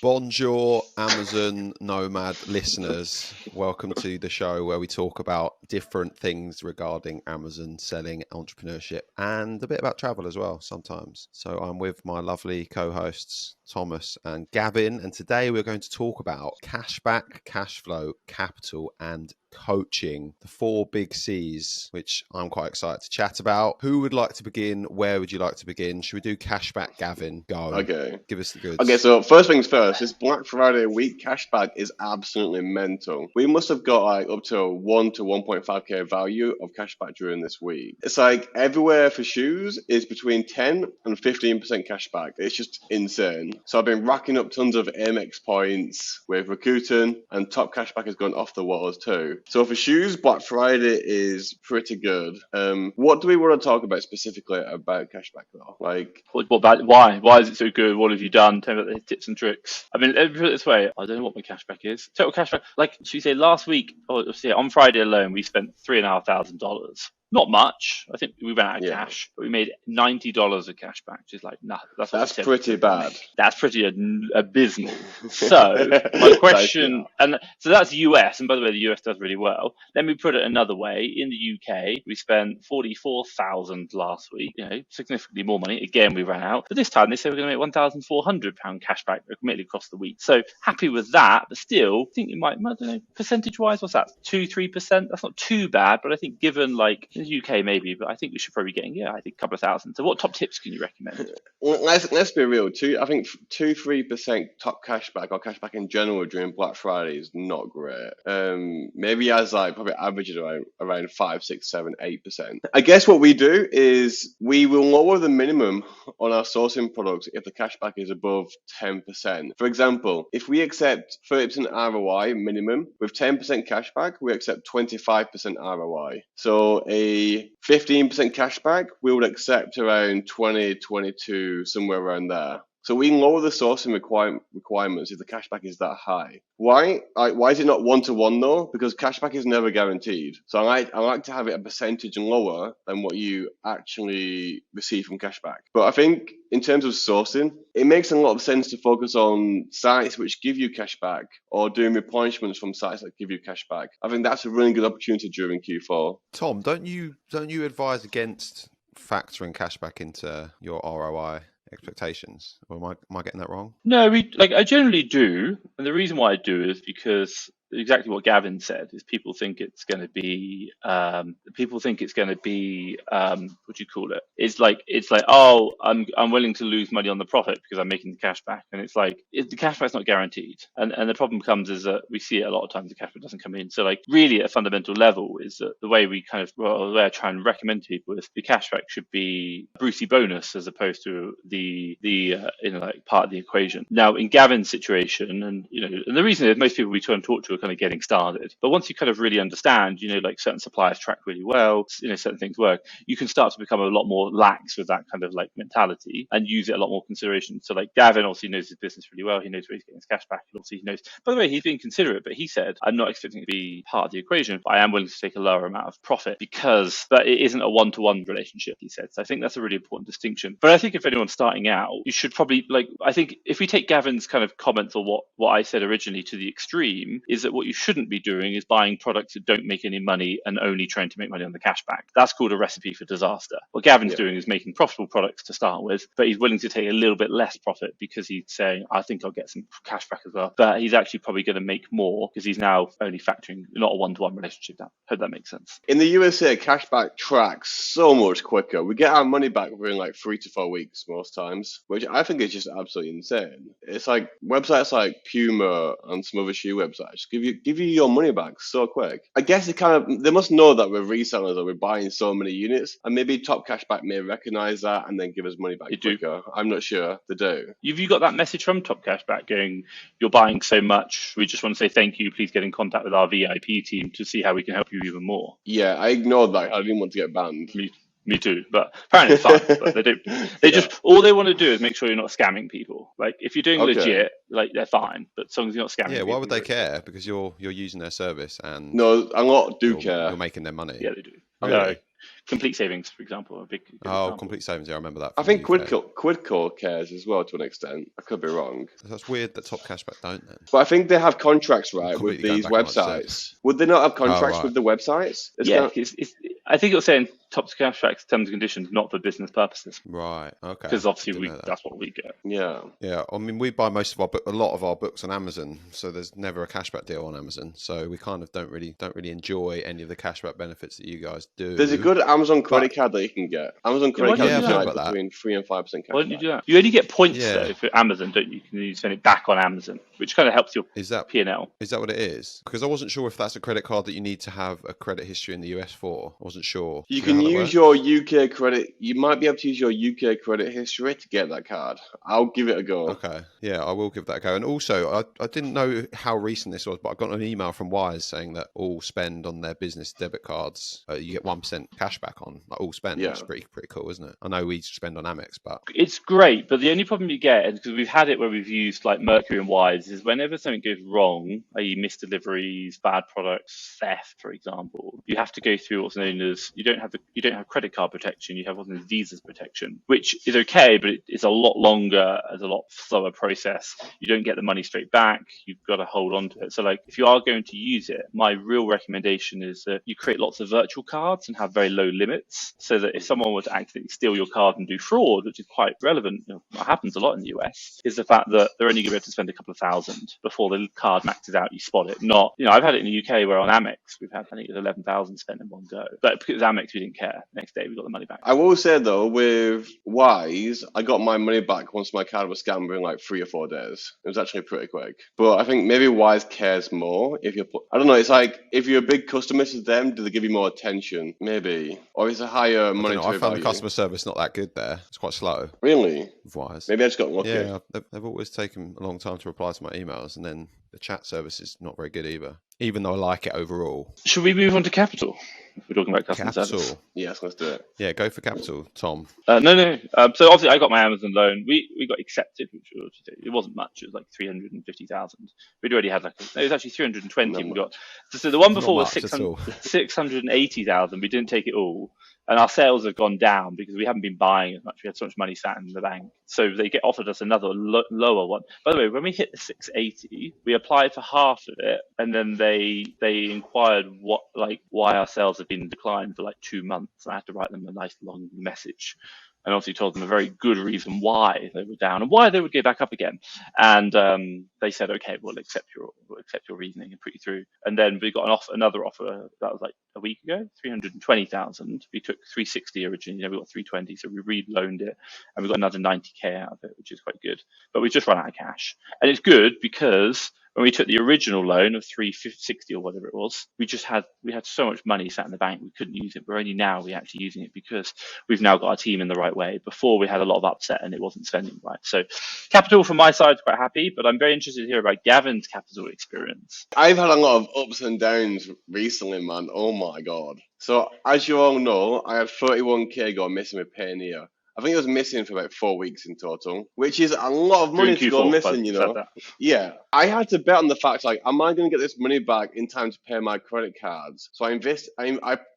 Bonjour, Amazon Nomad listeners. Welcome to the show where we talk about different things regarding Amazon selling, entrepreneurship, and a bit about travel as well sometimes. So I'm with my lovely co-hosts, Thomas and Gavin, and today we're going to talk about cashback, cash flow, capital, and coaching, the 4 big C's, which I'm quite excited to chat about. Who would like to begin? Where would you like to begin? Should we do cashback, Gavin? Go. Okay. Give us the goods. Okay, so first things first, this Black Friday week cashback is absolutely mental. We must have got like up to 1 to 1.5k value of cashback during this week. It's like everywhere for shoes is between 10 and 15% cashback. It's just insane. So I've been racking up tons of Amex points with Rakuten, and top cashback has gone off the walls too. So for shoes, Black Friday is pretty good. What do we want to talk about specifically about cashback though? Like, what about why? Why is it so good? What have you done? Tell me about the tips and tricks. I mean, let me put it this way. I don't know what my cashback is. Total cashback. Like, should we say last week, on Friday alone, we spent $3,500. Not much. I think we ran out of cash, but we made $90 of cash back, which is like, nah, that's pretty bad. That's pretty abysmal. So my question, and so that's US, and by the way, the US does really well. Let me put it another way. In the UK, we spent 44,000 last week. Significantly more money. Again, we ran out, but this time they said we're going to make £1,400 cash back committed across the week. So happy with that, but still, I think you might, I don't know, percentage-wise, what's that? 2-3%. That's not too bad, but I think given like in the UK maybe, but I think we should probably be getting, I think a couple of thousand. So what top tips can you recommend? Well, let's be real. I think 2-3% top cashback or cashback in general during Black Friday is not great. Maybe as like probably averages around 5, 6, 7, 8%. I guess what we do is we will lower the minimum on our sourcing products if the cashback is above 10%. For example, if we accept 30% ROI minimum with 10% cashback, we accept 25% ROI. So a 15% cashback, we would accept around 20, 22, somewhere around there. So we can lower the sourcing requirements if the cashback is that high. Why? Why is it not 1-to-1 though? Because cashback is never guaranteed. So I like to have it a percentage lower than what you actually receive from cashback. But I think in terms of sourcing, it makes a lot of sense to focus on sites which give you cashback or doing replenishments from sites that give you cashback. I think that's a really good opportunity during Q4. Tom, don't you advise against factoring cashback into your ROI expectations? Or am I getting that wrong? No, I generally do, and the reason why I do is because exactly what Gavin said is people think it's going to be what do you call it? It's like oh, I'm willing to lose money on the profit because I'm making the cash back, and it's like the cashback's not guaranteed, and the problem comes is that we see it a lot of times the cashback doesn't come in. So like really at a fundamental level is that the way the way I try and recommend to people is the cashback should be Brucey bonus as opposed to the like part of the equation. Now in Gavin's situation, and the reason is most people we try and talk to kind of getting started, but once you kind of really understand like certain suppliers track really well, certain things work, you can start to become a lot more lax with that kind of like mentality and use it a lot more consideration. So like Gavin obviously knows his business really well, he knows where he's getting his cash back, and obviously he knows, by the way, he's being considerate, but he said I'm not expecting it to be part of the equation, but I am willing to take a lower amount of profit but it isn't a 1-to-1 relationship, he said. So I think that's a really important distinction. But I think if anyone's starting out, you should probably I think if we take Gavin's kind of comments or what I said originally to the extreme, is that what you shouldn't be doing is buying products that don't make any money and only trying to make money on the cashback. That's called a recipe for disaster. What Gavin's doing is making profitable products to start with, but he's willing to take a little bit less profit because he's saying, I think I'll get some cashback as well. But he's actually probably going to make more because he's now only factoring not a 1-to-1 relationship now. Hope that makes sense. In the USA, cashback tracks so much quicker. We get our money back within like 3 to 4 weeks most times, which I think is just absolutely insane. It's like websites like Puma and some other shoe websites give you your money back so quick. I guess they must know that we're resellers or we're buying so many units, and maybe Top Cashback may recognize that and then give us money back quicker. I'm not sure they do. Have you got that message from Top Cashback going, you're buying so much, we just want to say thank you, please get in contact with our VIP team to see how we can help you even more? Yeah, I ignored that. I didn't want to get banned. Me too, but apparently it's fine. But they don't. They just all they want to do is make sure you're not scamming people. Like if you're doing legit, like they're fine. But as long as you're not scamming. Yeah, people, why would they care? Because you're using their service and no, a lot do care. You're making their money. Yeah, they do. Really? Complete Savings, for example, a good Oh, example. Complete Savings. Yeah, I remember that. I think Quidco cares as well to an extent. I could be wrong. That's weird that Top Cashback don't then. But I think they have contracts, right, with Completely going these back on what you said. websites. Would they not have contracts right. with the websites? Yeah, I think you're saying Top Cashback's terms and conditions not for business purposes. Right. Okay. Because obviously that's what we get. Yeah. Yeah. I mean, we buy most of a lot of our books on Amazon, so there's never a cashback deal on Amazon. So we kind of don't really enjoy any of the cashback benefits that you guys do. There's a good Amazon credit card that you can get. Amazon credit card is like between 3 and 5% cashback. Why don't you do that? You only get points though for Amazon, don't you? You can spend it back on Amazon, which kind of helps your P&L. Is that what it is? Because I wasn't sure if that's a credit card that you need to have a credit history in the US for. I wasn't sure. You can use your UK credit. You might be able to use your UK credit history to get that card. I'll give it a go. Okay. Yeah, I will give that a go. And also, I didn't know how recent this was, but I got an email from Wise saying that all spend on their business debit cards, you get 1% cashback on. Like all spend. That's pretty cool, isn't it? I know we spend on Amex, but it's great. But the only problem you get, because we've had it where we've used like Mercury and Wise, is whenever something goes wrong, i.e. missed deliveries, bad products, theft, for example, you have to go through what's known as you don't have credit card protection. You have what's known as Visa's protection, which is okay, but it's a lot longer, it's a lot slower process. You don't get the money straight back. You've got to hold on to it. So like if you are going to use it, my real recommendation is that you create lots of virtual cards and have very low limits, so that if someone were to accidentally steal your card and do fraud, which is quite relevant, what happens a lot in the US, is the fact that they're only going to be able to spend a couple of thousand before the card maxes out. You spot it. Not, I've had it in the UK where on Amex we've had, I think it was 11,000 spent in one go, but because it was Amex we didn't care. Next day we got the money back. I will say though, with Wise, I got my money back once my card was scammed in like 3 or 4 days. It was actually pretty quick. But I think maybe Wise cares more if you're, I don't know, it's like if you're a big customer to them, do they give you more attention? Maybe. Or is it higher monetary value? I found the customer service not that good there. It's quite slow. Really? With Wise. Maybe I just got lucky. Yeah, they've always taken a long time to reply to my emails, and then the chat service is not very good either, even though I like it overall. Should we move on to Capital? If we're talking about customer service. Yes, let's do it. Yeah, go for Capital, Tom. No. So obviously I got my Amazon loan. We got accepted, which it wasn't much. It was like 350,000. We'd already had it was actually 320. We got so the one before was 680,000. We didn't take it all. And our sales have gone down because we haven't been buying as much. We had so much money sat in the bank. So they offered us another lower one. By the way, when we hit the 680, we applied for half of it. And then they inquired why our sales have been declined for like 2 months. I had to write them a nice long message. And obviously told them a very good reason why they were down and why they would go back up again. And they said, okay, we'll accept your reasoning and put you through. And then we got another offer that was like a week ago, 320,000. We took 360 originally, we got 320, so we re-loaned it, and we got another 90k out of it, which is quite good. But we just run out of cash, and it's good because when we took the original loan of 360 or whatever it was, we had so much money sat in the bank we couldn't use it. We're only now actually using it because we've now got our team in the right way. Before we had a lot of upset and it wasn't spending right. So Capital from my side is quite happy, but I'm very interested to hear about Gavin's Capital experience. I've had a lot of ups and downs recently, man. Oh my god. So as you all know, I had 31k go missing with Payoneer. I think it was missing for about 4 weeks in total, which is a lot of money to go missing, Yeah, I had to bet on the fact, like, am I going to get this money back in time to pay my credit cards? So I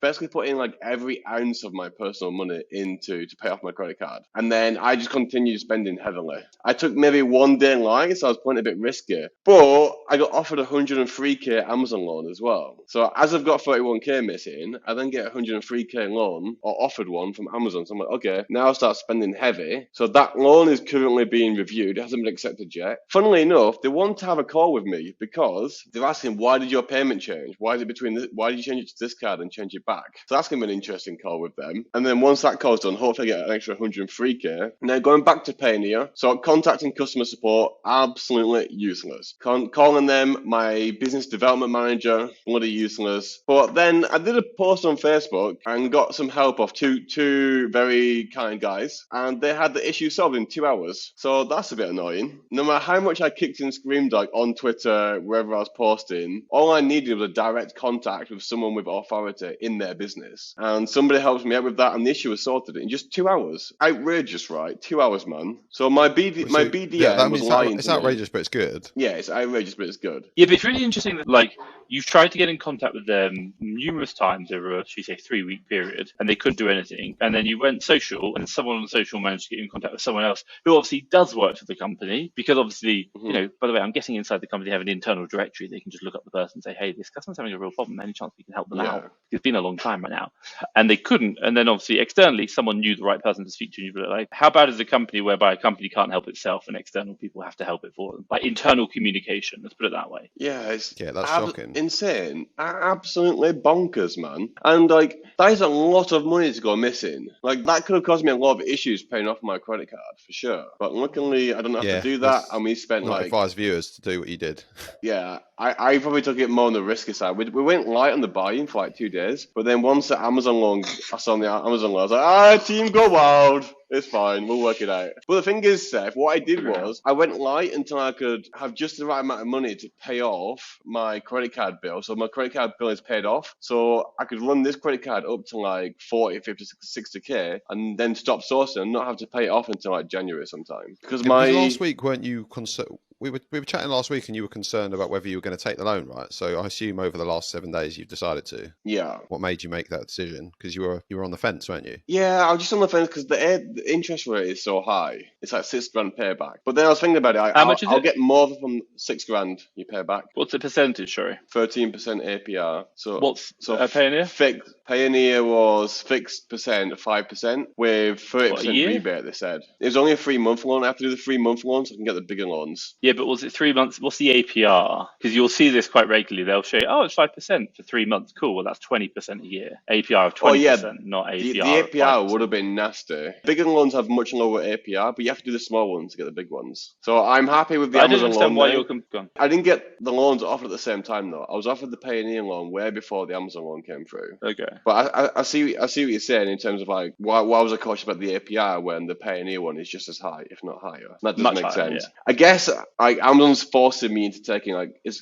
basically put in like every ounce of my personal money to pay off my credit card. And then I just continued spending heavily. I took maybe 1 day in line, so I was playing a bit risky. But I got offered a 103k Amazon loan as well. So as I've got 31k missing, I then get a 103k loan, or offered one from Amazon. So I'm like, okay, now I'll start spending heavy. So that loan is currently being reviewed. It hasn't been accepted yet. Funnily enough, they want to have a call with me because they're asking, why did your payment change? Why did you change it to this card and change it back? So that's going to be an interesting call with them. And then once that call's done, hopefully I get an extra 103k. Now going back to Payoneer, so contacting customer support, absolutely useless. Calling them, my business development manager, bloody useless. But then I did a post on Facebook and got some help off two very kind guys guys, and they had the issue solved in 2 hours. So that's a bit annoying. No matter how much I kicked and screamed like on Twitter, wherever I was posting, all I needed was a direct contact with someone with authority in their business. And somebody helped me out with that, and the issue was sorted in just 2 hours. Outrageous, right? 2 hours, man. So my BDM was lying it's to me. outrageous, but it's good. Yeah, it's outrageous, but it's good. Yeah, but it's really interesting that, like, you've tried to get in contact with them numerous times over a, should we say, 3-week period, and they couldn't do anything. And then you went social, and someone on social managed to get in contact with someone else who obviously does work for the company, because obviously, you know, by the way, I'm guessing inside the company they have an internal directory. They can just look up the person and say, hey, this customer's having a real problem. Any chance we can help them out? It's been a long time right now. And they couldn't. And then obviously externally, someone knew the right person to speak to. And you'd be like, how bad is a company whereby a company can't help itself and external people have to help it for them? Like internal communication, let's put it that way. Yeah, that's shocking. Insane. Absolutely bonkers, man. And like, that is a lot of money to go missing. Like, that could have caused me a lot of issues paying off my credit card, for sure. But luckily, I don't have to do that. And we spent like... advise viewers to do what you did. Yeah, I probably took it more on the risky side. We went light on the buy-in for like 2 days. But then once the Amazon loan, I saw on the Amazon loan, I was like, team go wild. It's fine. We'll work it out. But the thing is, Seth, what I did was I went light until I could have just the right amount of money to pay off my credit card bill. So my credit card bill is paid off. So I could run this credit card up to like 40, 50, 60K and then stop sourcing and not have to pay it off until like January sometime. Because last week, weren't you concerned? We were chatting last week and you were concerned about whether you were going to take the loan, right? So I assume over the last 7 days you've decided to. Yeah. What made you make that decision? Because you were on the fence, weren't you? Yeah, I was just on the fence because the interest rate is so high. It's like $6,000 payback. But then I was thinking about it. How much is it? I'll get more from $6,000 you pay back. What's the percentage, sorry? 13% APR. So what's Payoneer? Payoneer was fixed percent, 5%, with 30% rebate, they said. It was only a 3-month loan. I have to do the 3-month loan so I can get the bigger loans. Yeah, but was it 3 months? What's the APR? Because you'll see this quite regularly. They'll show you, it's 5% for 3 months. Cool. Well, that's 20% a year. APR of 20%, not APR. The APR would have been nasty. Bigger loans have much lower APR, but you have to do the small ones to get the big ones. So I'm happy with the Amazon loan. Why you're gone. I didn't get the loans offered at the same time, though. I was offered the Payoneer loan way before the Amazon loan came through. Okay. But I see what you're saying in terms of like, why was I cautious about the APR when the Payoneer one is just as high, if not higher? That doesn't make sense. Yeah. I guess like Amazon's forcing me into taking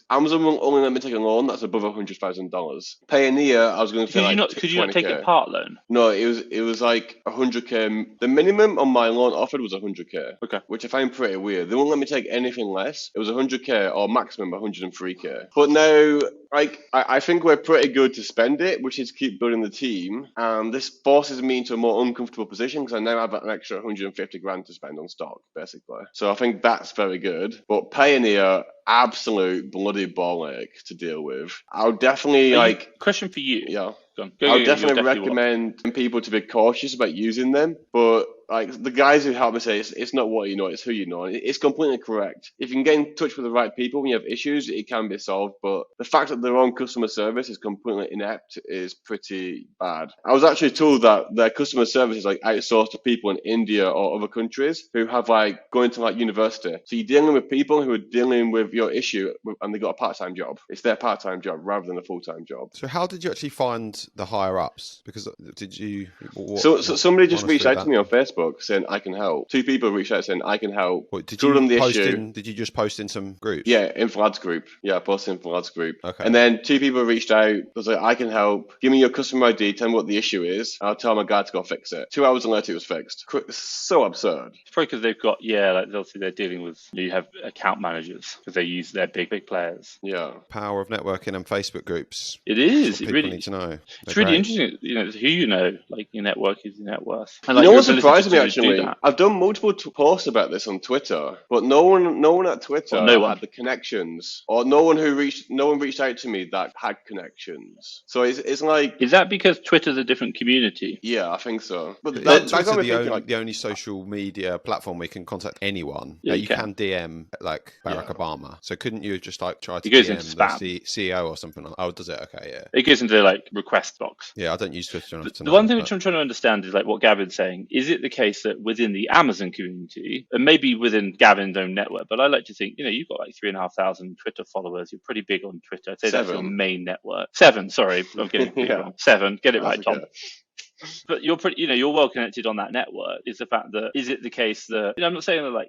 Amazon will only let me take a loan that's above $100,000. Payoneer, I was going to say could you not take a part loan? No, it was like 100K. The minimum on my loan offered was 100K. Okay. Which I find pretty weird. They won't let me take anything less. It was 100K or maximum 103K. But now, like, I think we're pretty good to spend it, which is keep building the team. And this forces me into a more uncomfortable position because I now have an extra 150 grand to spend on stock, basically. So I think that's very good. But Payoneer, absolute bloody ball ache to deal with. I'll definitely question for you. Yeah. I'll definitely recommend people to be cautious about using them, but like the guys who help me say it's not what you know, it's who you know. It's completely correct. If you can get in touch with the right people when you have issues, it can be solved. But the fact that their own customer service is completely inept is pretty bad. I was actually told that their customer service is like outsourced to people in India or other countries who have like going to like university. So you're dealing with people who are dealing with your issue and they got a part-time job. It's their part-time job rather than a full-time job. So how did you actually find the higher ups? Because did you? So somebody just reached out to me on Facebook saying I can help. 2 people reached out saying I can help. What, did you just post in some groups? Yeah, in Vlad's group. Yeah, I posted in Vlad's group. Okay. And then 2 people reached out. I was like, I can help. Give me your customer ID. Tell me what the issue is. I'll tell my guy to go fix it. 2 hours later, it was fixed. It's so absurd. It's probably because they've got obviously they're dealing with you have account managers because they use their big players. Yeah. Power of networking and Facebook groups. It is. It really need to know. It's really interesting. Who you know, like your network is your net worth. And like, what surprised me actually, I've done multiple posts about this on Twitter, but no one at Twitter had the connections, or no one reached out to me that had connections. So it's like, is that because Twitter's a different community? Yeah, I think so. But Twitter's the only social media platform where you can contact anyone. Yeah, you can DM like Barack Obama. So couldn't you just like try to it goes DM into spam. the CEO or something? Oh, does it? Okay, yeah. It goes into like request box. Yeah, I don't use Twitter enough to know. The one thing which I'm trying to understand is like what Gavin's saying. Is it the case that within the Amazon community, and maybe within Gavin's own network, but I like to think, you've got like 3,500 Twitter followers. You're pretty big on Twitter. I'd say 7. That's your main network. 7, sorry. I'm getting it wrong. 7. Get it right, Tom. But you're pretty, you're well connected on that network. Is the fact that, is it the case that, I'm not saying that, like,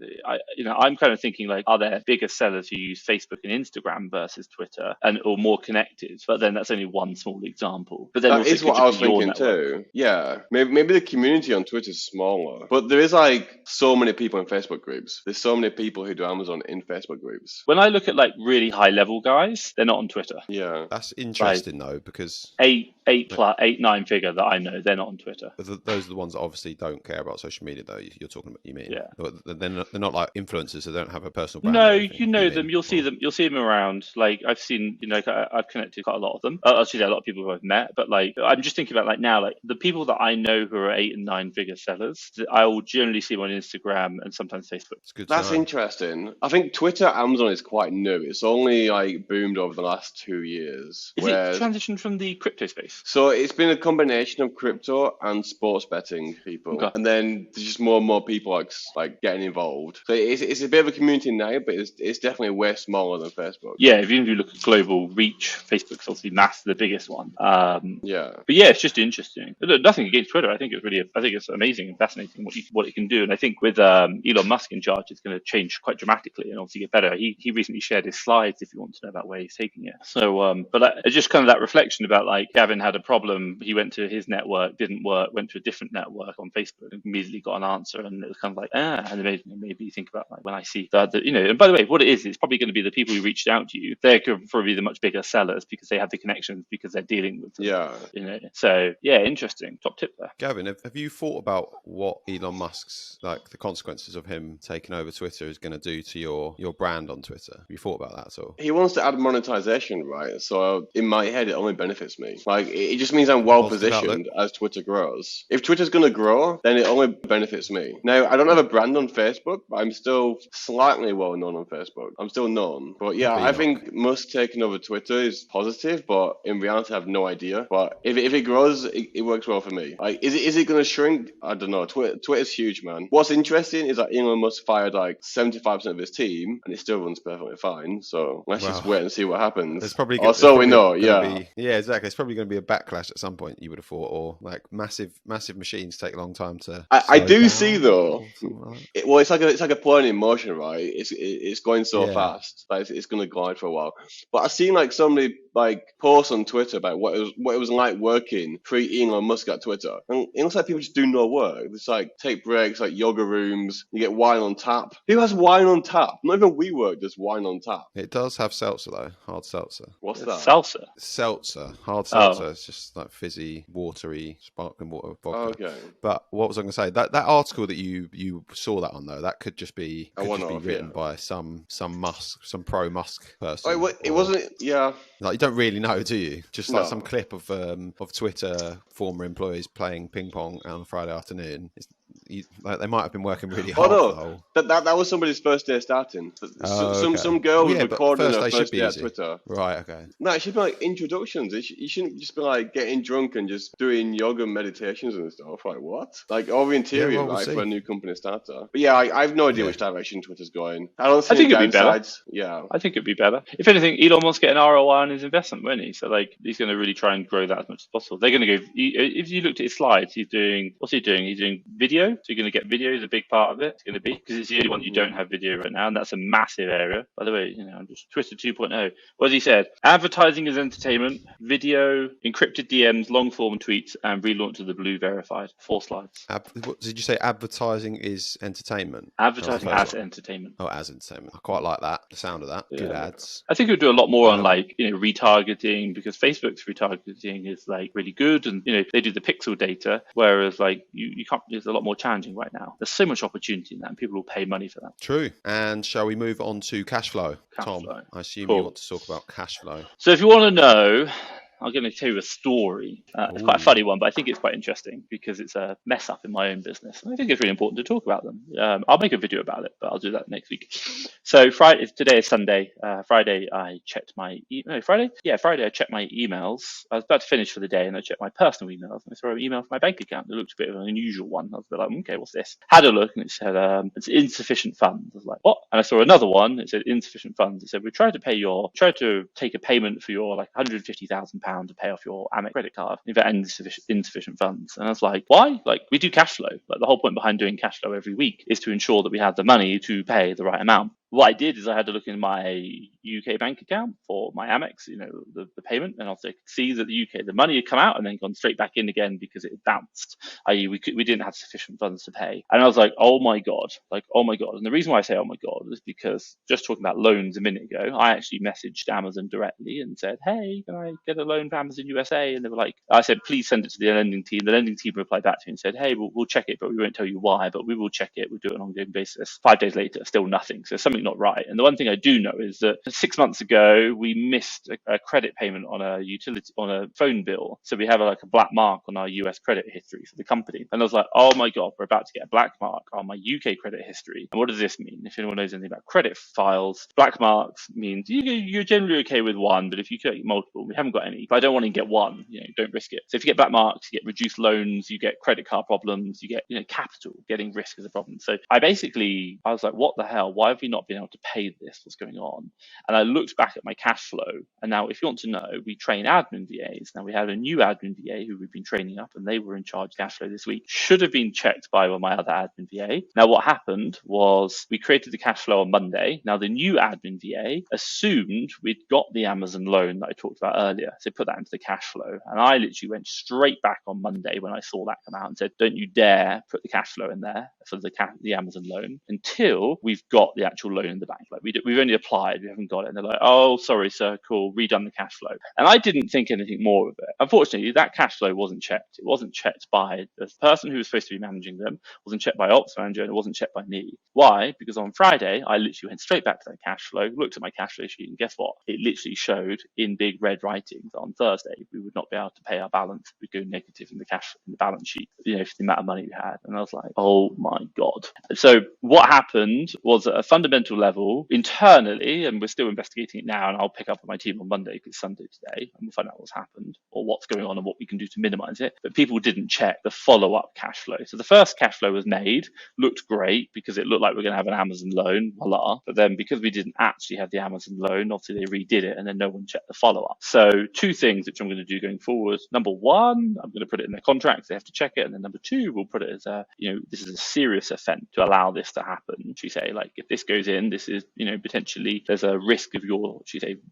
I'm kind of thinking, like, are there bigger sellers who use Facebook and Instagram versus Twitter or more connected? But then that's only one small example. But then That also is it what could I just was be your thinking network. too. Yeah, maybe the community on Twitter is smaller, but there is like so many people in Facebook groups. There's so many people who do Amazon in Facebook groups. When I look at like really high level guys, they're not on Twitter. Yeah, That's interesting though, because 9 figure that I know, they're not on Twitter. those are the ones that obviously don't care about social media, though. You're talking about, you mean? Yeah. They're not like influencers. They don't have a personal brand. No, or anything, you know mean? them. You'll see them. You'll see them around. Like I've seen, I've connected quite a lot of them. Actually, a lot of people who I've met. But like, I'm just thinking about like now, like the people that I know who are 8 and 9 figure sellers, I will generally see them on Instagram and sometimes Facebook. It's good. that's interesting. I think Twitter, Amazon is quite new. It's only like boomed over the last 2 years. Is it transitioned from the crypto space? So it's been a combination of crypto and sports betting people, Okay. and then there's just more and more people like getting involved. So it's a bit of a community now, but it's definitely way smaller than Facebook. Yeah, if you look at global reach, Facebook's obviously the biggest one. Yeah. But yeah, it's just interesting. Look, nothing against Twitter. I think it's amazing and fascinating what it can do. And I think with Elon Musk in charge, it's going to change quite dramatically and obviously get better. He recently shared his slides if you want to know about where he's taking it. So, but it's just kind of that reflection about like Gavin had a problem. He went to his network, didn't work, went to a different network on Facebook and immediately got an answer. And it was kind of like, and it made me think about like when I see that, and by the way, what it is, it's probably going to be the people who reached out to you. They're probably the much bigger sellers because they have the connections because they're dealing with them. Yeah. So yeah, interesting. Top tip there. Gavin, have you thought about what Elon Musk's, like the consequences of him taking over Twitter is going to do to your brand on Twitter? Have you thought about that at all? He wants to add monetization, right? So in my head, it only benefits me. Like it just means I'm well positioned as Twitter grows. If Twitter's going to grow, then it only benefits me. Now, I don't have a brand on Facebook, but I'm still slightly well known on Facebook. I'm still known. But yeah, I think Musk taking over Twitter is positive, but in reality, I have no idea. But if it grows, it works well for me. Like, is it going to shrink? I don't know. Twitter's huge, man. What's interesting is that Elon Musk fired like 75% of his team, and it still runs perfectly fine. So let's just wait and see what happens. There's probably we know. Yeah. Yeah, exactly. It's probably going to be a backlash at some point, you would have thought, or like massive machines take a long time to. I do see though. It's like a plane in motion, right? It's going so fast, like it's going to glide for a while. But I've seen like somebody like posts on Twitter about what it was like working pre Elon Musk at Twitter, and it looks like people just do no work. It's like take breaks, like yoga rooms. You get wine on tap. Who has wine on tap? Not even WeWork does wine on tap. It does have seltzer though, hard seltzer. What's that? Salsa. Seltzer, hard seltzer. It's just like fizzy, watery, sparkling water vodka. Okay. But what was I going to say? That article that you saw that on though, that could just be written by some pro Musk person. It wasn't. Yeah. Like you don't really know, do you? Just like some clip of Twitter former employees playing ping pong on a Friday afternoon. Like they might have been working really hard. That was somebody's first day starting. Some girl was recording her first day at Twitter. Right, okay. No, it should be like introductions. You shouldn't just be like getting drunk and just doing yoga meditations and stuff. Like what? Like orienteering, for a new company starter. But yeah, I have no idea which direction Twitter's going. I think it'd be better. Yeah, I think it'd be better. If anything, Elon wants to get an ROI on his investment, won't he? So like he's going to really try and grow that as much as possible. They're going to go. If you looked at his slides, what's he doing? He's doing video. So you're going to get video is a big part of it. It's going to be because it's the only one you don't have video right now, and that's a massive area. By the way, I'm just Twitter 2.0. What has he said? Advertising is entertainment, video, encrypted DMs, long form tweets, and relaunch of the blue verified. 4 slides. What did you say? Advertising is entertainment. Advertising as entertainment. Oh, as entertainment. I quite like that. The sound of that. Yeah. Good ads. I think it would do a lot more on like retargeting, because Facebook's retargeting is like really good, and they do the pixel data, whereas like you can't. It's a lot more challenging right now. There's so much opportunity in that, and people will pay money for that. True. And shall we move on to cash flow? Tom, I assume you want to talk about cash flow. So if you want to know, I'm going to tell you a story. It's quite a funny one, but I think it's quite interesting because it's a mess up in my own business. And I think it's really important to talk about them. I'll make a video about it, but I'll do that next week. So today is Sunday. Friday, I checked my Friday I checked my emails. I was about to finish for the day, and I checked my personal emails. And I saw an email from my bank account. It looked a bit of an unusual one. I was a bit like, okay, what's this? Had a look, and it said it's insufficient funds. I was like, what? And I saw another one. It said insufficient funds. It said we tried to take a payment for your like £150,000 £1,000 to pay off your Amex credit card. You've got insufficient funds. And I was like, why? Like, we do cash flow. Like, the whole point behind doing cash flow every week is to ensure that we have the money to pay the right amount. What I did is I had to look in my UK bank account for my Amex, the payment, and also I could see that the money had come out and then gone straight back in again because it had bounced, i.e. we didn't have sufficient funds to pay. And I was like, oh my God. And the reason why I say oh my God is because, just talking about loans a minute ago, I actually messaged Amazon directly and said, hey, can I get a loan for Amazon USA? And they were like, I said, please send it to the lending team. The lending team replied back to me and said, hey, we'll check it, but we won't tell you why, but we will check it. We'll do it on an ongoing basis. 5 days later, still nothing. So something not right. And the one thing I do know is that 6 months ago, we missed a credit payment on a phone bill. So we have a black mark on our US credit history for the company. And I was like, oh my God, we're about to get a black mark on my UK credit history. And what does this mean? If anyone knows anything about credit files, black marks means you're generally okay with one, but if you get multiple, we haven't got any. But I don't want to get one, don't risk it. So if you get black marks, you get reduced loans, you get credit card problems, you get, capital, getting risk is a problem. So I was like, what the hell? Why have we not been able to pay this? What's going on? And I looked back at my cash flow. And now, if you want to know, we train admin VAs. Now we have a new admin VA who we've been training up, and they were in charge of cash flow this week. Should have been checked by my other admin VA. Now what happened was we created the cash flow on Monday. Now the new admin VA assumed we'd got the Amazon loan that I talked about earlier. So put that into the cash flow. And I literally went straight back on Monday when I saw that come out and said, don't you dare put the cash flow in there for the Amazon loan until we've got the actual loan in the bank. Like we've only applied, we haven't got it. And they're like, oh, sorry, sir, cool, redone the cash flow. And I didn't think anything more of it. Unfortunately, that cash flow wasn't checked. It wasn't checked by the person who was supposed to be managing them, wasn't checked by ops manager, and it wasn't checked by me. Why? Because on Friday, I literally went straight back to that cash flow, looked at my cash flow sheet, and guess what? It literally showed in big red writing that on Thursday, we would not be able to pay our balance. We'd go negative in the balance sheet, for the amount of money we had. And I was like, oh my God. So what happened was, at a fundamental level, internally, and we're still investigating it now, and I'll pick up with my team on Monday because it's Sunday today, and we'll find out what's happened or what's going on and what we can do to minimize it. But people didn't check the follow-up cash flow. So the first cash flow was made, looked great because it looked like we're going to have an Amazon loan, voila. But then because we didn't actually have the Amazon loan, obviously they redid it, and then no one checked the follow-up. So two things which I'm going to do going forward. Number one, I'm going to put it in their contracts. They have to check it. And then number two, we'll put it as this is a serious offence to allow this to happen. She say, like, if this goes in, this is, potentially there's a risk of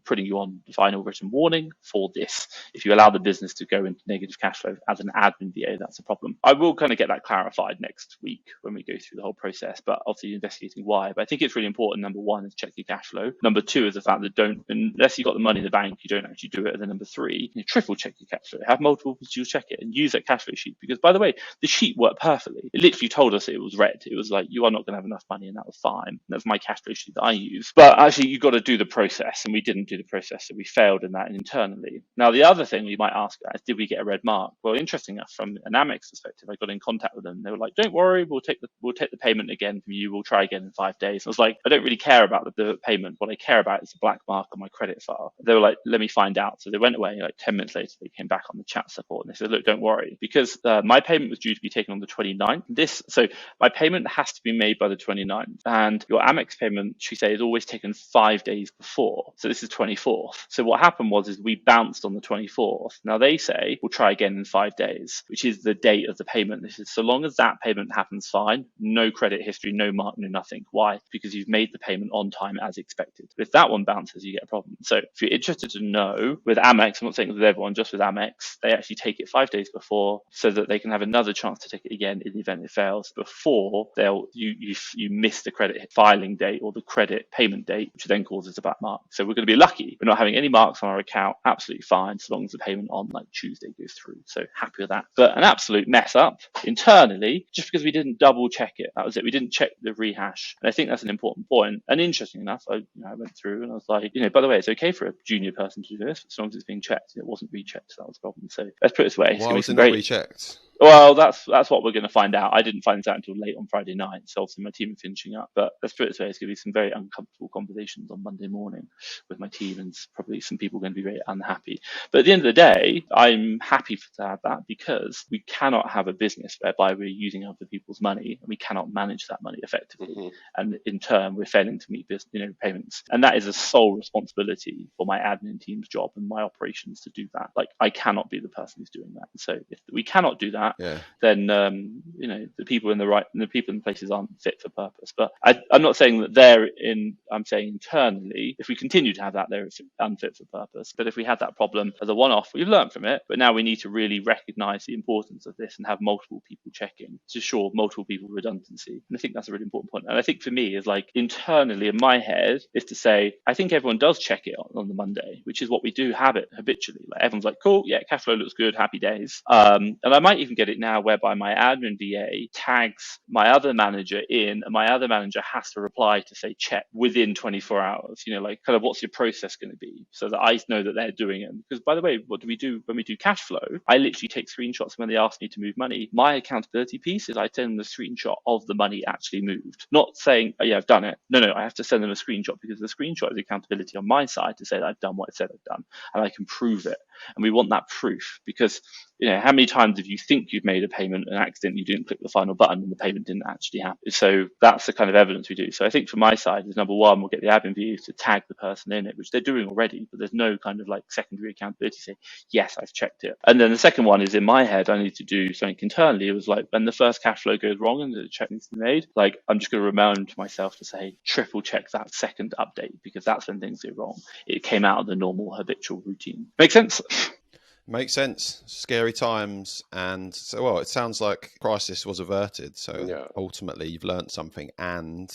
putting you on final written warning for this. If you allow the business to go into negative cash flow as an admin VA, that's a problem. I will kind of get that clarified next week when we go through the whole process, but obviously investigating why. But I think it's really important. Number one is check your cash flow. Number two is the fact that unless you've got the money in the bank, you don't actually do it. And then number three, triple check your cash flow. Have multiple people check it and use that cash flow sheet. Because by the way, the sheet worked perfectly. It literally told us it was red. It was like, you are not going to have enough money, and that was fine. And that's my cash flow sheet that I use. But actually, you've got to do the process, and we didn't do the process, so we failed in that internally. Now, the other thing we might ask is, did we get a red mark? Well, interesting enough, from an Amex perspective, I got in contact with them. They were like, don't worry, we'll take the payment again from you. We'll try again in 5 days. I was like, I don't really care about the payment. What I care about is the black mark on my credit file. They were like, let me find out. So they went away. Like 10 minutes later, they came back on the chat support and they said, look, don't worry, because my payment was due to be taken on the 29th. So my payment has to be made by the 29th, and your Amex payment, she said, is always taken 5 days before. So this is 24th. So what happened was we bounced on the 24th. Now they say we'll try again in 5 days, which is the date of the payment. This is so long as that payment happens fine, no credit history, no mark, no nothing. Why? Because you've made the payment on time as expected. But if that one bounces, you get a problem. So if you're interested to know, with Amex, I'm not saying with everyone, just with Amex, they actually take it 5 days before so that they can have another chance to take it again in the event it fails, before you miss the credit filing date or the credit payment date, which then causes a black mark. So we're going to be lucky. We're not having any marks on our account. Absolutely fine, so long as the payment on like Tuesday goes through. So happy with that. But an absolute mess up internally, just because we didn't double check it. That was it. We didn't check the rehash. And I think that's an important point. And interesting enough, I went through and I was like, by the way, it's okay for a junior person to do this as long as it's being checked. It wasn't rechecked. So that was a problem. So let's put it this way. Why was it not rechecked? Well, that's what we're going to find out. I didn't find this out until late on Friday night, so obviously my team are finishing up. But let's put it this way, it's going to be some very uncomfortable conversations on Monday morning with my team, and probably some people are going to be very unhappy. But at the end of the day, I'm happy to have that, because we cannot have a business whereby we're using other people's money and we cannot manage that money effectively, and in turn we're failing to meet payments. And that is a sole responsibility for my admin team's job and my operations to do that. Like, I cannot be the person who's doing that. So if we cannot do that, then the people in the people in the places aren't fit for purpose. But I'm not saying that I'm saying internally, if we continue to have that, they're unfit for purpose. But if we had that problem as a one-off, we've learned from it, but now we need to really recognize the importance of this and have multiple people checking to ensure multiple people redundancy. And I think that's a really important point. And I think for me is, like, internally in my head is to say, I think everyone does check it on the Monday, which is what we do have it habitually. Like, everyone's like, cool, yeah, cash flow looks good, happy days. And I might even get it now whereby my admin VA tags my other manager in, and my other manager has to reply to say check within 24 hours, like, kind of, what's your process going to be, so that I know that they're doing it. Because, by the way, what do we do when we do cash flow? I literally take screenshots when they ask me to move money. My accountability piece is I send them a screenshot of the money actually moved, not saying, oh yeah, I've done it. No, I have to send them a screenshot, because the screenshot is accountability on my side to say that I've done what I said I've done, and I can prove it. And we want that proof, because how many times if you think you've made a payment and accidentally you didn't click the final button and the payment didn't actually happen? So that's the kind of evidence we do. So I think for my side is, number one, we'll get the admin views to tag the person in it, which they're doing already, but there's no kind of like secondary accountability to say, yes, I've checked it. And then the second one is, in my head, I need to do something internally. It was like, when the first cash flow goes wrong and the check needs to be made, like, I'm just going to remind myself to say, triple check that second update, because that's when things go wrong. It came out of the normal habitual routine. Make sense? Makes sense. Scary times. And so, well, it sounds like crisis was averted. So ultimately you've learned something, and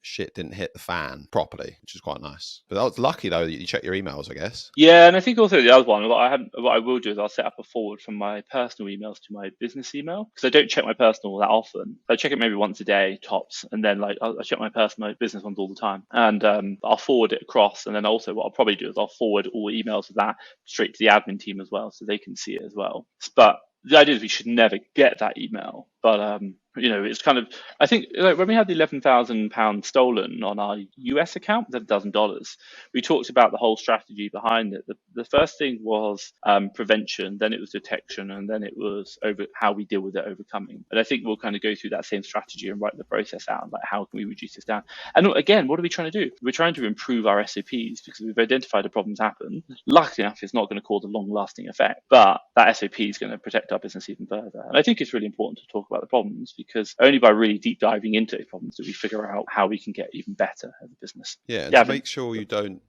shit didn't hit the fan properly, which is quite nice. But that was lucky, though, that you checked your emails, I guess. Yeah, and I think also the other one, what I will do is I'll set up a forward from my personal emails to my business email, because I don't check my personal that often. I check it maybe once a day, tops, and then like I check my business ones all the time. And I'll forward it across. And then also what I'll probably do is I'll forward all emails of that straight to the admin team as well, so they can see it as well. But the idea is we should never get that email. But it's kind of, I think, like, when we had the £11,000 stolen on our US account, $11,000, we talked about the whole strategy behind it. The first thing was prevention, then it was detection, and then it was over how we deal with it, overcoming. And I think we'll kind of go through that same strategy and write the process out, like, how can we reduce this down? And again, what are we trying to do? We're trying to improve our SOPs, because we've identified the problems happen. Luckily enough, it's not going to cause a long-lasting effect, but that SOP is going to protect our business even further. And I think it's really important to talk about the problems, because only by really deep diving into those problems do we figure out how we can get even better as a business. Yeah, and to make sure you don't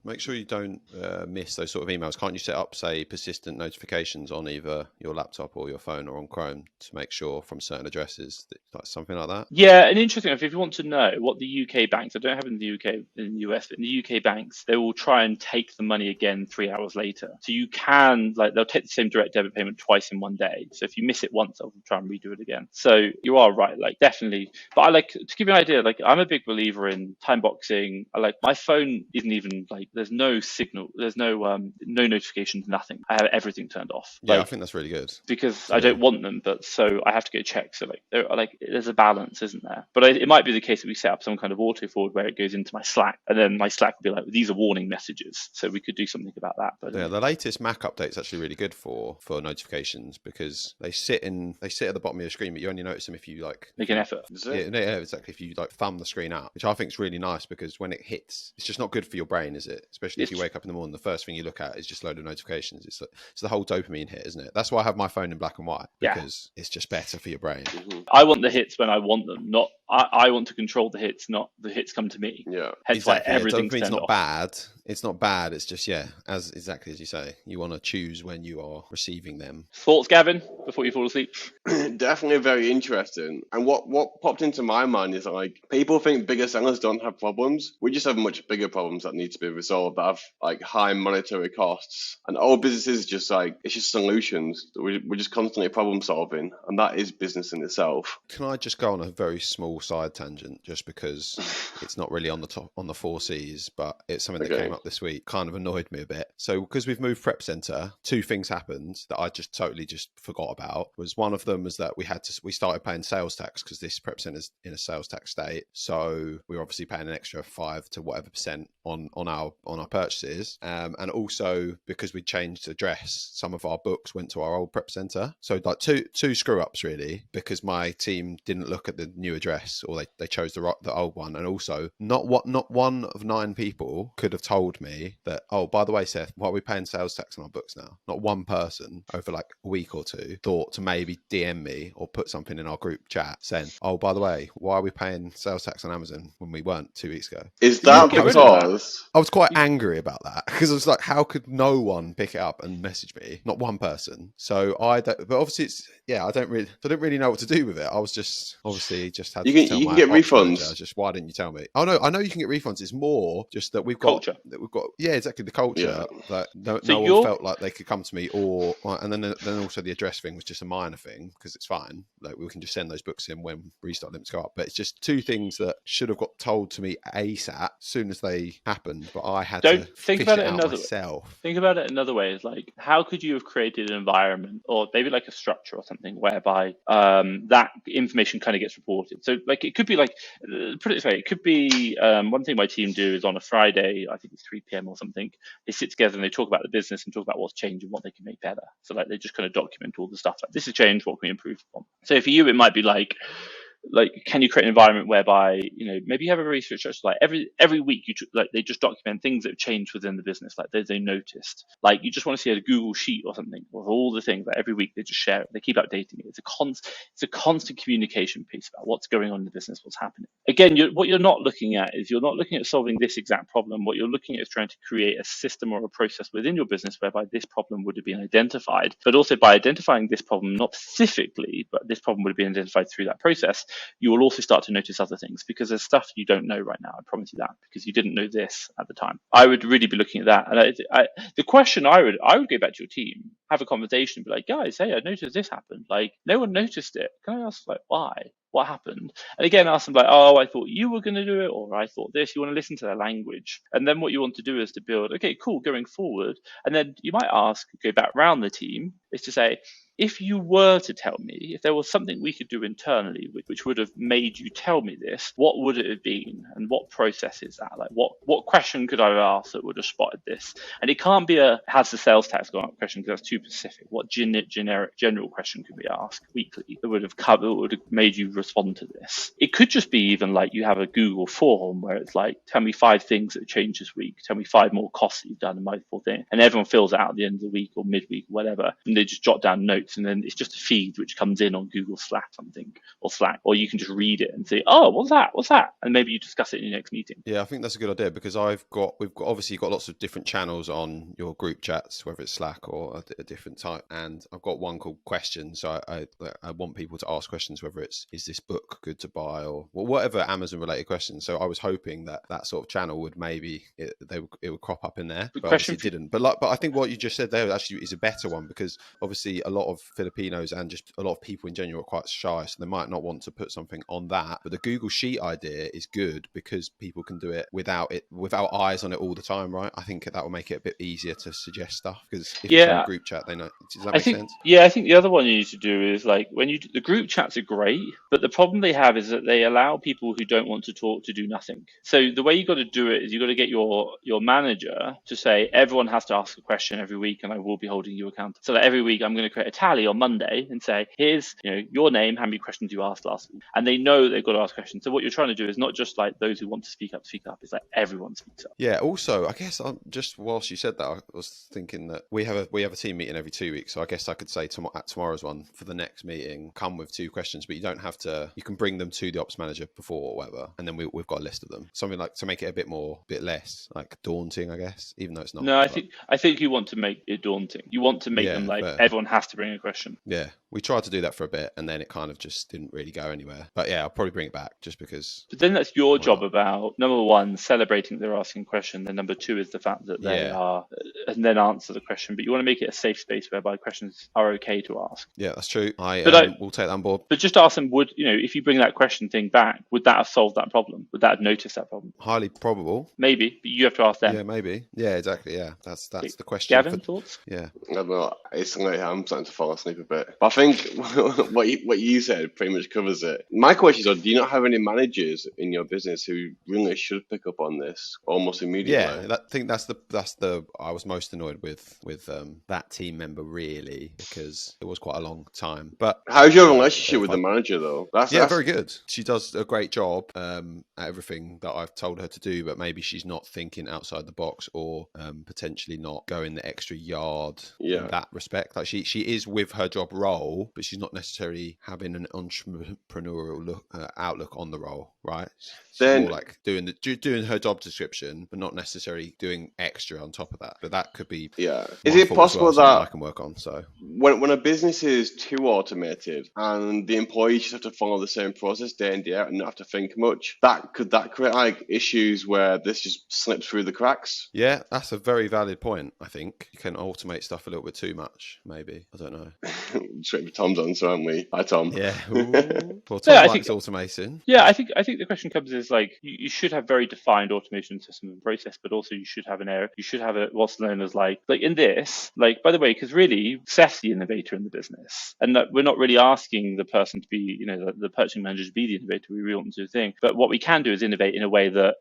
miss those sort of emails. Can't you set up, say, persistent notifications on either your laptop or your phone or on Chrome to make sure from certain addresses, like something like that? Yeah, and interesting, if you want to know what the UK banks, I don't have it in the UK, in the US, but in the UK banks, they will try and take the money again 3 hours later. So you can, like, they'll take the same direct debit payment twice in one day. So if you miss it once, they'll try and redo it again. So you are right, like, definitely. But I like to give you an idea, like, I'm a big believer in time boxing. I like, my phone isn't even like, there's no signal, there's no notifications, nothing. I have everything turned off. Yeah, like, I think that's really good, because I don't want them, but so I have to go check. So there's a balance, isn't there? But it might be the case that we set up some kind of auto forward where it goes into my Slack, and then my Slack will be like, these are warning messages. So we could do something about that. But yeah, the latest Mac update is actually really good for notifications, because they sit at the bottom of your screen, but you only notice them if you like make an effort. Yeah, exactly. If you like thumb the screen out, which I think is really nice, because when it hits, it's just not good for your brain, is it? Especially if you wake up in the morning, the first thing you look at is just a load of notifications. It's the whole dopamine hit, isn't it? That's why I have my phone in black and white, because it's just better for your brain. I want the hits when I want them, not I want to control the hits, not the hits come to me. Yeah, hence exactly. Why everything's it's not off. bad. It's not bad. It's just exactly as you say, you want to choose when you are receiving them. Thoughts, Gavin, before you fall asleep? Definitely very interesting. And what popped into my mind is, like, people think bigger sellers don't have problems. We just have much bigger problems that need to be resolved, that have like high monetary costs. And all businesses just like, it's just solutions. We're just constantly problem solving, and that is business in itself. Can I just go on a very small side tangent just because it's not really on the 4Cs, but it's something that Okay. came up this week. Kind of annoyed me a bit. So because we've moved Prep Centre, two things happened that I just totally just forgot about. Was one of them was that we started paying sales tax because this Prep Centre is in a sales tax state. So we were obviously paying an extra 5 to whatever % on our purchases. And also because we changed address, some of our books went to our old Prep Centre. So like two screw ups really, because my team didn't look at the new address, or they chose the old one. And also not one of 9 people could have told me that, oh, by the way, Seth, why are we paying sales tax on our books now? Not one person over like a week or two thought to maybe DM me or put something in our group chat saying, oh, by the way, why are we paying sales tax on Amazon when we weren't 2 weeks ago? Is You that can get rid of that. because I was quite angry about that because I was like, how could no one pick it up and message me? Not one person. So but obviously I don't really know what to do with it. I was just obviously just had you to can tell you my can get ops manager, refunds? just why didn't you tell me? Oh no, I know you can get refunds. It's more just that we've got yeah, exactly, the culture that no one felt like they could come to me, and then also the address thing was just a minor thing because it's fine. Like we can just send those books in when restock limits go up. But it's just two things that should have got told to me ASAP as soon as they happened, but I had to think fish about it it out another way. myself. Think about it another way. Is like, how could you have created an environment, or maybe like a structure or something, whereby that information kind of gets reported? So like it could be like, put it this way, it could be one thing my team do is on a Friday, I think it's 3 p.m. or something, they sit together and they talk about the business and talk about what's changed and what they can make better. So like they just kind of document all the stuff like, this has changed, what can we improve upon? So for you, it might be like, can you create an environment whereby, maybe you have a research structure, like every week they just document things that have changed within the business, like they noticed. Like you just want to see a Google sheet or something with all the things that every week they just share it, they keep updating it. It's a constant communication piece about what's going on in the business, what's happening. Again, what you're not looking at is you're not looking at solving this exact problem. What you're looking at is trying to create a system or a process within your business whereby this problem would have been identified, but also by identifying this problem, not specifically, but this problem would have been identified through that process, you will also start to notice other things because there's stuff you don't know right now. I promise you that, because you didn't know this at the time. I would really be looking at that. And the question I would go back to your team, have a conversation, be like, guys, hey, I noticed this happened. Like, no one noticed it. Can I ask, like, why? What happened? And again, ask them like, oh, I thought you were going to do it, or I thought this. You want to listen to their language. And then what you want to do is to build, okay, cool, going forward. And then you might go back round the team, is to say, if you were to tell me, if there was something we could do internally which would have made you tell me this, what would it have been? And what process is that? Like, what question could I have asked that would have spotted this? And it can't be has the sales tax gone up question, because that's too specific. What general question could we ask weekly that would have made you respond to this? It could just be even like you have a Google form where it's like, tell me 5 things that changed this week. Tell me 5 more costs that you've done in my 4 thing. And everyone fills it out at the end of the week or midweek or whatever. And they just jot down notes. And then it's just a feed which comes in on Google Slack something, or Slack, or you can just read it and say, oh, what's that? And maybe you discuss it in your next meeting. Yeah, I think that's a good idea, because we've got obviously got lots of different channels on your group chats, whether it's Slack or a different type. And I've got one called questions. So I want people to ask questions, whether it's, is this book good to buy, or whatever Amazon related questions. So I was hoping that sort of channel would maybe it would crop up in there, but obviously it didn't. But I think what you just said there actually is a better one, because obviously a lot of Filipinos and just a lot of people in general are quite shy, so they might not want to put something on that. But the Google Sheet idea is good because people can do it without eyes on it all the time, right? I think that will make it a bit easier to suggest stuff, because if it's in a group chat, they know. Does that make sense? Yeah, I think the other one you need to do is like, the group chats are great, but the problem they have is that they allow people who don't want to talk to do nothing. So the way you got to do it is you got to get your manager to say, everyone has to ask a question every week, and I will be holding you accountable. So that every week I'm going to create a tally on Monday and say, here's your name, how many questions you asked last week, and they know they've got to ask questions. So what you're trying to do is not just like those who want to speak up. It's like everyone speaks up. Yeah. Also, I guess just whilst you said that, I was thinking that we have a team meeting every 2 weeks. So I guess I could say at tomorrow's one, for the next meeting, come with 2 questions, but you don't have to. You can bring them to the ops manager before or whatever, and then we've got a list of them. Something like to make it a bit less like daunting, I guess, even though it's not. No, I think you want to make it daunting. You want to make them like, everyone has to bring a question. Yeah. We tried to do that for a bit, and then it kind of just didn't really go anywhere. But yeah, I'll probably bring it back just because. But then that's your Why job not? about, number one, celebrating they're asking a question. Then number two is the fact that they Yeah. are, and then answer the question. But you want to make it a safe space whereby questions are okay to ask. Yeah, that's true. But We'll take that on board. But just ask them, if you bring that question thing back, would that have solved that problem? Would that have noticed that problem? Highly probable. Maybe, but you have to ask them. Yeah, maybe. Yeah, exactly. Yeah, that's the question. Gavin, thoughts? Yeah. I don't know. It's late. I'm starting to fall asleep a bit. But I think what you said pretty much covers it. My question is, do you not have any managers in your business who really should pick up on this almost immediately? Yeah, I think that's the I was most annoyed with that team member, really, because it was quite a long time. But how's your relationship with the manager, though? That's very good. She does a great job at everything that I've told her to do, but maybe she's not thinking outside the box, or potentially not going the extra yard in that respect. Like she is with her job role, but she's not necessarily having an entrepreneurial outlook on the role, right? She's more like doing her job description, but not necessarily doing extra on top of that. But that could be Is it possible that I can work on? So when a business is too automated and the employees just have to follow the same process day in day out and not have to think much, could that create like issues where this just slips through the cracks? Yeah, that's a very valid point. I think you can automate stuff a little bit too much. Maybe, I don't know. Just waiting for Tom's answer, aren't we? Hi, Tom. Yeah. Well, Tom likes automation. Yeah, I think the question comes is like you should have very defined automation system and process, but also you should have an area. You should have what's known as like in this. Like, by the way, because really Seth's the innovator in the business, and that we're not really asking the person to be, the purchasing manager to be the innovator. We really want them to do the thing, but what we can do is innovate in a way that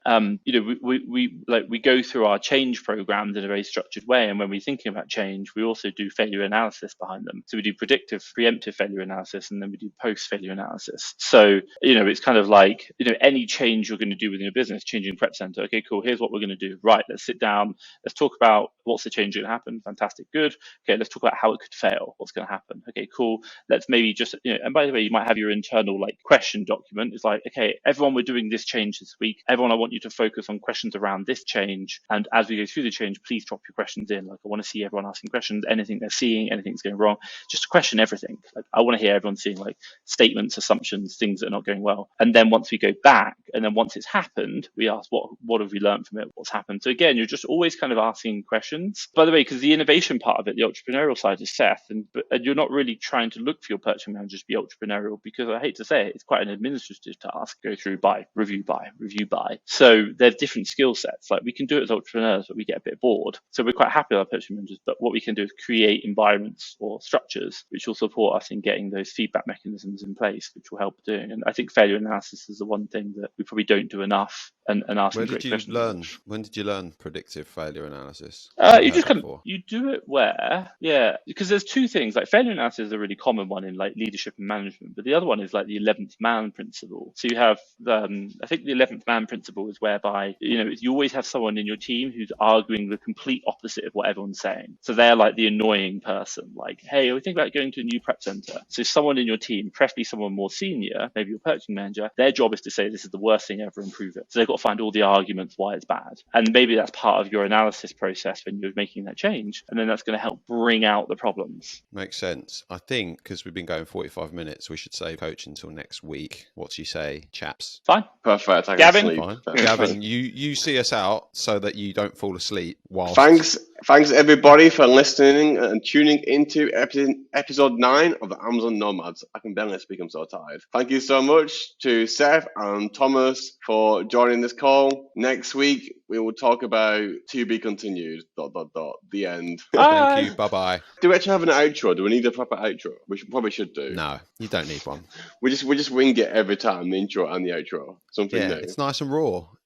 we go through our change programs in a very structured way, and when we're thinking about change, we also do failure analysis behind them. So we do predictive, preemptive failure analysis, and then we do post-failure analysis. So it's kind of like any change you're going to do within your business, changing prep center. Okay, cool. Here's what we're going to do. Right, let's sit down. Let's talk about what's the change going to happen. Fantastic, good. Okay, let's talk about how it could fail. What's going to happen? Okay, cool. Let's maybe just and by the way, you might have your internal question document. It's like, okay, everyone, we're doing this change this week. Everyone, I want you to focus on questions around this change. And as we go through the change, please drop your questions in. Like, I want to see everyone asking questions, anything they're seeing, anything that's going wrong, just to question everything. Like, I want to hear everyone seeing like statements, assumptions, things that are not going well. And then once we go back, and then once it's happened, we ask what have we learned from it? What's happened? So again, you're just always kind of asking questions. By the way, because the innovation part of it, the entrepreneurial side is Seth, and you're not really trying to look for your purchasing managers to be entrepreneurial, because I hate to say it, it's quite an administrative task. Go through, buy, review, buy. So there's different skill sets. Like, we can do it as entrepreneurs, but we get a bit bored. So we're quite happy with our purchasing managers, but what we can do is create environments or structures which will support us in getting those feedback mechanisms in place, which will help doing. And I think failure analysis is the one thing that we probably don't do enough. And asking great questions. When did you learn predictive failure analysis? You just you do it where, because there's two things. Like, failure analysis is a really common one in like leadership and management, but the other one is like the 11th man principle. So you have, I think the 11th man principle is whereby, you always have someone in your team who's arguing the complete opposite of what everyone's saying. So they're like the annoying person, like, hey, we think about going to a new prep center. So someone in your team, preferably someone more senior, maybe your purchasing manager, their job is to say this is the worst thing ever, improve it. So they've got to find all the arguments why it's bad. And maybe that's part of your analysis process when you're making that change. And then that's going to help bring out the problems. Makes sense. I think because we've been going 45 minutes, we should save coach until next week. What do you say, chaps? Fine. Perfect. Gavin? Gavin, you see us out so that you don't fall asleep while. Thanks everybody for listening and tuning into episode 9 of the Amazon Nomads. I can barely speak, I'm so tired. Thank you so much to Seth and Thomas for joining this call. Next week we will talk about to be continued. ... The end. Thank you. Bye. Do we actually have an outro? Do we need a proper outro? We probably should do. No, you don't need one. We just wing it every time, the intro and the outro. Something new. It's nice and raw.